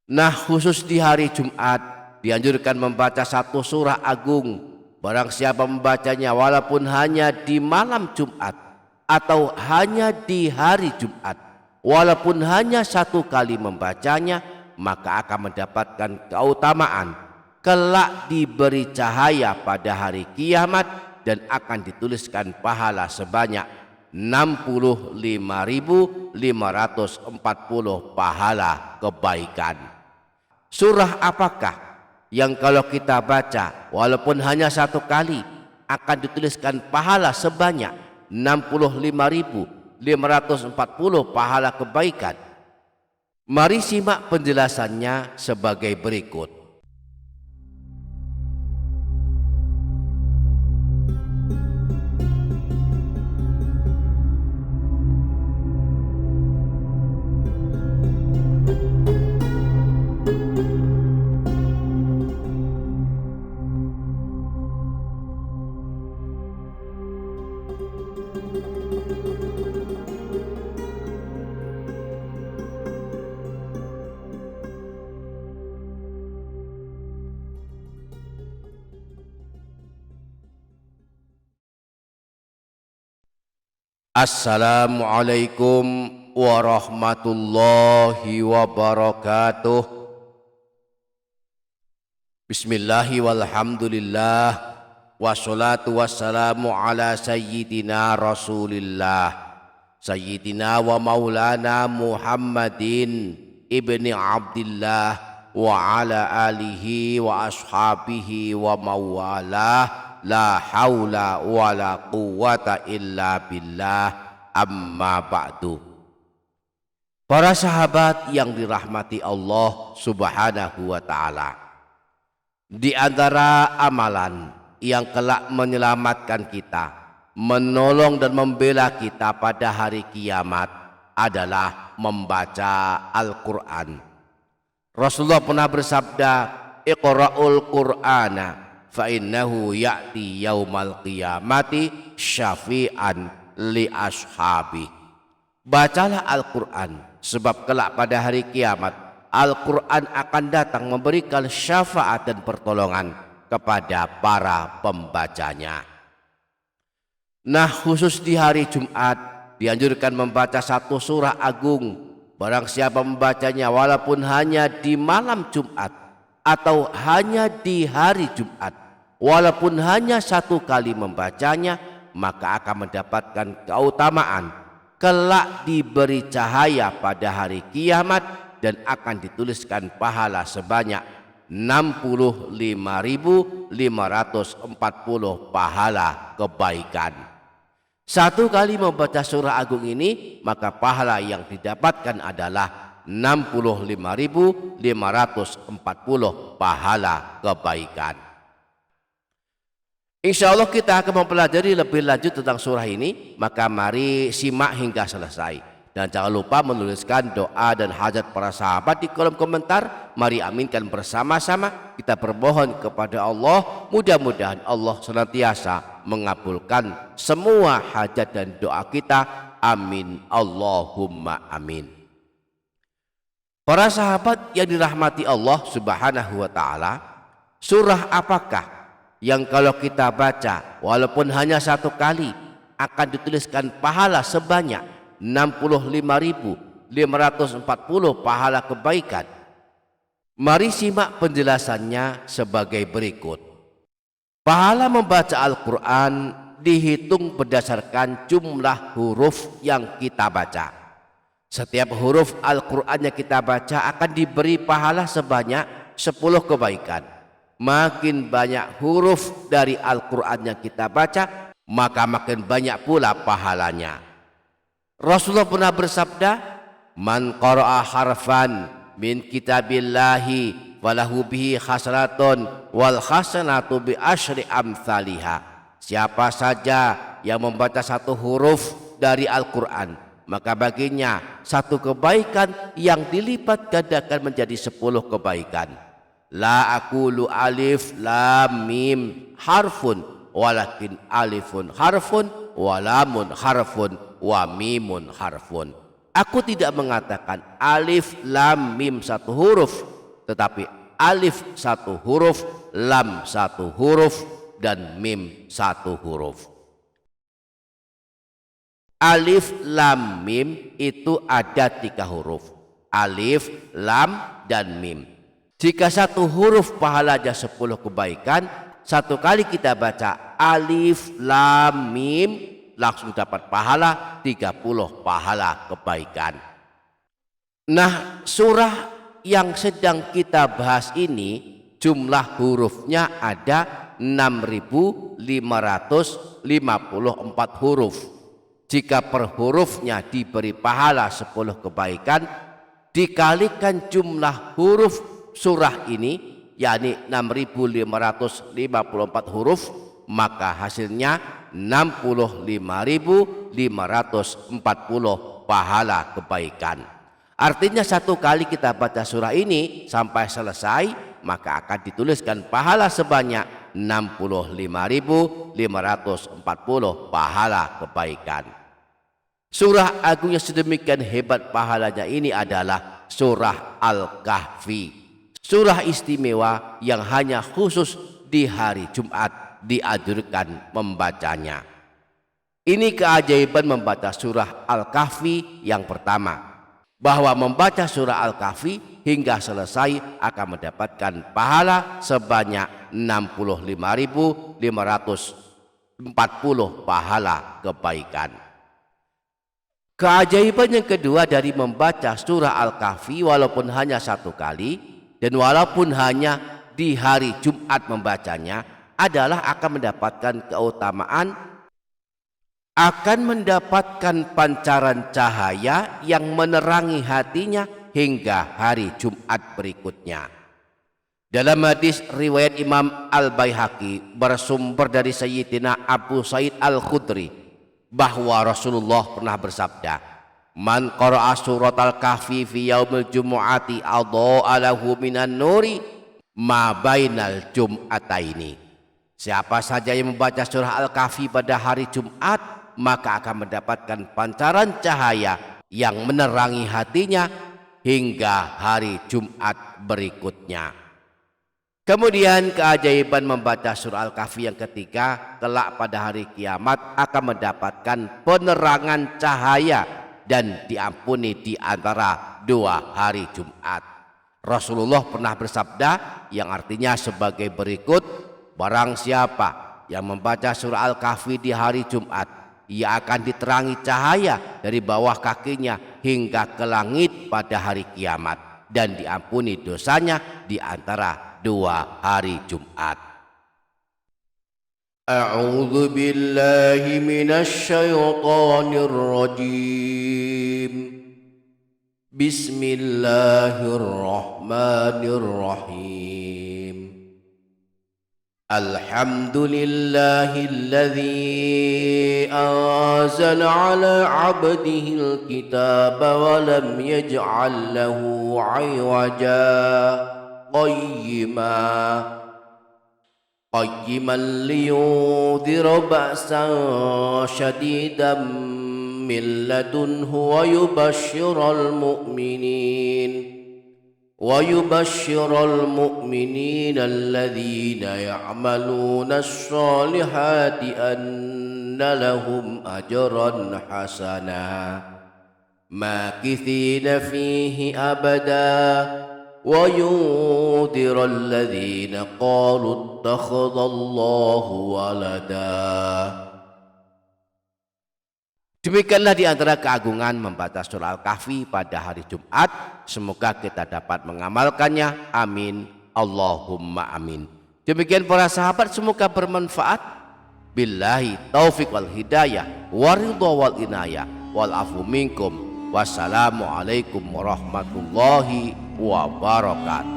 Nah, khusus di hari Jumat dianjurkan membaca satu surah agung. Barang siapa membacanya walaupun hanya di malam Jumat atau hanya di hari Jumat, walaupun hanya satu kali membacanya, maka akan mendapatkan keutamaan. Kelak diberi cahaya pada hari kiamat dan akan dituliskan pahala sebanyak 65.540 pahala kebaikan. Surah apakah yang kalau kita baca walaupun hanya satu kali akan dituliskan pahala sebanyak 65.540 pahala kebaikan? Mari simak penjelasannya sebagai berikut. Assalamualaikum warahmatullahi wabarakatuh. Bismillahi walhamdulillah, wassalatu wassalamu ala sayyidina rasulillah, sayyidina wa maulana Muhammadin ibni Abdillah wa ala alihi wa ashabihi wa mawalah. La haula wa la quwwata illa billah, amma ba'du. Para sahabat yang dirahmati Allah subhanahu wa ta'ala, di antara amalan yang kelak menyelamatkan kita, menolong dan membela kita pada hari kiamat adalah membaca Al-Quran. Rasulullah pernah bersabda, Iqra'ul Qur'ana fa innahu ya'ti yaumal qiyamati syafi'an li ashabi. Bacalah Al-Quran, sebab kelak pada hari kiamat Al-Quran akan datang memberikan syafaat dan pertolongan kepada para pembacanya. Nah, khusus di hari Jumat dianjurkan membaca satu surah agung. Barang siapa membacanya walaupun hanya di malam Jumat atau hanya di hari Jumat, walaupun hanya satu kali membacanya, maka akan mendapatkan keutamaan. Kelak diberi cahaya pada hari kiamat dan akan dituliskan pahala sebanyak 65.540 pahala kebaikan. Satu kali membaca surah agung ini, maka pahala yang didapatkan adalah 65.540 pahala kebaikan. Insya Allah kita akan mempelajari lebih lanjut tentang surah ini, maka mari simak hingga selesai. Dan jangan lupa menuliskan doa dan hajat para sahabat di kolom komentar. Mari aminkan bersama-sama, kita bermohon kepada Allah, mudah-mudahan Allah senantiasa mengabulkan semua hajat dan doa kita. Amin, Allahumma amin. Para sahabat yang dirahmati Allah subhanahu wa ta'ala, surah apakah yang kalau kita baca walaupun hanya satu kali akan dituliskan pahala sebanyak 65.540 pahala kebaikan? Mari simak penjelasannya sebagai berikut. Pahala membaca Al-Quran dihitung berdasarkan jumlah huruf yang kita baca. Setiap huruf Al-Quran yang kita baca akan diberi pahala sebanyak 10 kebaikan. Makin banyak huruf dari Al-Quran yang kita baca, maka makin banyak pula pahalanya. Rasulullah pernah bersabda, man qara'a harfan min kitabillahi walahu bihi hasanatun wal hasanatu bi asyri amthaliha. Siapa saja yang membaca satu huruf dari Al-Quran, maka baginya satu kebaikan yang dilipat gandakan menjadi 10 kebaikan. La aqulu alif lam mim harfun walakin alifun harfun wa lamun harfun wa mimun harfun. Aku tidak mengatakan alif lam mim satu huruf, tetapi alif satu huruf, lam satu huruf, dan mim satu huruf. Alif, lam, mim itu ada 3 huruf. Alif, lam, dan mim. Jika satu huruf pahalanya 10 kebaikan, satu kali kita baca alif, lam, mim, langsung dapat pahala 30 pahala kebaikan. Nah, surah yang sedang kita bahas ini jumlah hurufnya ada 6.554 huruf. Jika per hurufnya diberi pahala 10 kebaikan, dikalikan jumlah huruf surah ini, yakni 6.554 huruf, maka hasilnya 65.540 pahala kebaikan. Artinya satu kali kita baca surah ini sampai selesai, maka akan dituliskan pahala sebanyak 65.540 pahala kebaikan. Surah agung yang sedemikian hebat pahalanya ini adalah surah Al-Kahfi. Surah istimewa yang hanya khusus di hari Jumat dianjurkan membacanya. Ini keajaiban membaca surah Al-Kahfi yang pertama, bahwa membaca surah Al-Kahfi hingga selesai akan mendapatkan pahala sebanyak 65.540 pahala kebaikan. Keajaiban yang kedua dari membaca surah Al-Kahfi walaupun hanya satu kali dan walaupun hanya di hari Jumat membacanya adalah akan mendapatkan keutamaan, akan mendapatkan pancaran cahaya yang menerangi hatinya hingga hari Jumat berikutnya. Dalam hadis riwayat Imam Al-Baihaqi bersumber dari Sayyidina Abu Sa'id Al-Khudri bahwa Rasulullah pernah bersabda, "Man qara'a surat Al-Kahfi fi yaumil jumu'ati adha'a lahu minan nuri ma bainal jum'ataini." Siapa saja yang membaca surah Al-Kahfi pada hari Jumat, maka akan mendapatkan pancaran cahaya yang menerangi hatinya hingga hari Jumat berikutnya. Kemudian keajaiban membaca surah Al-Kahfi yang ketiga, kelak pada hari kiamat akan mendapatkan penerangan cahaya dan diampuni di antara 2 hari Jumat. Rasulullah pernah bersabda yang artinya sebagai berikut, barang siapa yang membaca surah Al-Kahfi di hari Jumat, ia akan diterangi cahaya dari bawah kakinya hingga ke langit pada hari kiamat dan diampuni dosanya di antara 2 hari Jumat. A'udzu billahi minasy syaithanir rajim. Bismillahirrahmanirrahim. Alhamdulillahilladzi anzala 'ala 'abdihil kitaba wa lam yaj'al lahu 'iwaja قيما لينذر بأسا شديدا من لدنه ويبشر المؤمنين الذين يعملون الصالحات أن لهم أجرا حسنا ماكثين فيه أبدا وينذر الذين قالوا اتخذ الله ولدا. Demikianlah di antara keagungan membaca surah Al-Kahfi pada hari Jumat. Semoga kita dapat mengamalkannya. Amin. Allahumma amin. Demikian para sahabat, semoga bermanfaat. Billahi taufiq wal hidayah waridha wal inayah wal afu minkum. Wassalamualaikum warahmatullahi wabarakatuh.